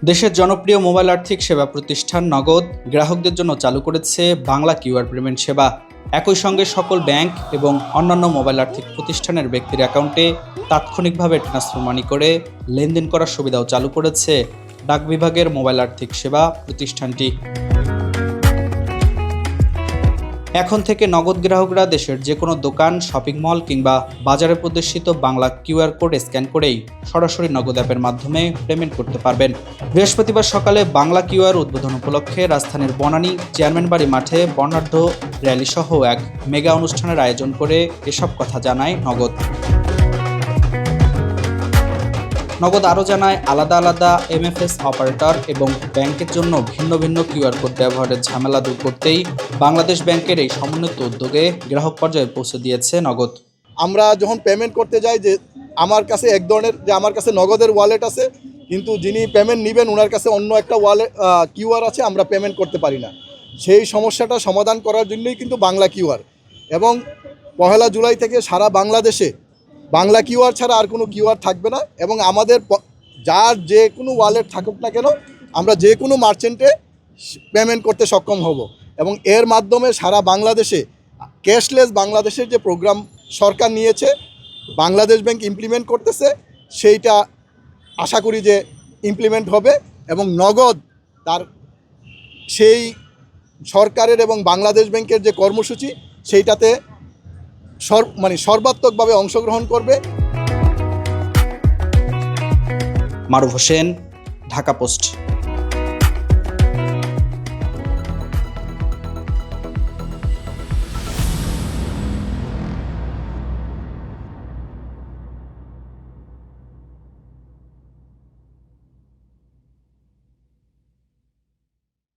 দেশের জনপ্রিয় মোবাইল আর্থিক সেবা প্রতিষ্ঠান নগদ গ্রাহকদের জন্য চালু করেছে বাংলা কিউআর পেমেন্ট সেবা। একই সঙ্গে সকল ব্যাংক এবং অন্যান্য মোবাইল আর্থিক প্রতিষ্ঠানের ব্যক্তির অ্যাকাউন্টে তাৎক্ষণিকভাবে ট্রান্সফার মানি করে লেনদেন করার সুবিধাও চালু করেছে ডাক বিভাগের মোবাইল আর্থিক সেবা প্রতিষ্ঠানটি। এখন থেকে নগদ গ্রাহকরা দেশের যে কোনো দোকান, শপিং মল কিংবা বাজারে প্রদর্শিত বাংলা কিউআর কোড স্ক্যান করেই সরাসরি নগদ অ্যাপের মাধ্যমে পেমেন্ট করতে পারবেন। বৃহস্পতিবার সকালে বাংলা কিউআর উদ্বোধন উপলক্ষে রাজধানীর বনানী চেয়ারম্যান বাড়ি মাঠে বর্ণাঢ্য র্যালি সহ এক মেগা অনুষ্ঠানের আয়োজন করে এসব কথা জানায় নগদ। নগদ আরও জানায়, আলাদা আলাদা এমএফএস অপারেটর এবং ব্যাংকের জন্য ভিন্ন ভিন্ন কিউআর কোড ব্যবহারের ঝামেলা দূর করতেই বাংলাদেশ ব্যাংকের এই সমন্বিত উদ্যোগে গ্রাহক পর্যায়ে পৌঁছে দিয়েছে নগদ। আমরা যখন পেমেন্ট করতে যাই যে আমার কাছে এক ধরনের আমার কাছে নগদের ওয়ালেট আছে, কিন্তু যিনি পেমেন্ট নেবেন ওনার কাছে অন্য একটা ওয়ালেট কিউআর আছে, আমরা পেমেন্ট করতে পারি না। সেই সমস্যাটা সমাধান করার জন্যই কিন্তু বাংলা কিউআর, এবং 1 জুলাই থেকে সারা বাংলাদেশে বাংলা কিউআর ছাড়া আর কোনো কিউআর থাকবে না। এবং আমাদের যার যে কোনো ওয়ালেট থাকুক না কেন, আমরা যে কোনো মার্চেন্টে পেমেন্ট করতে সক্ষম হব। এবং এর মাধ্যমে সারা বাংলাদেশে ক্যাশলেস বাংলাদেশের যে প্রোগ্রাম সরকার নিয়েছে, বাংলাদেশ ব্যাংক ইমপ্লিমেন্ট করতেছে, সেইটা আশা করি যে ইমপ্লিমেন্ট হবে এবং নগদ তার সেই সরকারের এবং বাংলাদেশ ব্যাংকের যে কর্মসূচি সেইটাতে সর্বাত্মকভাবে অংশগ্রহণ করবে। মারুফ হোসেন, ঢাকা পোস্ট।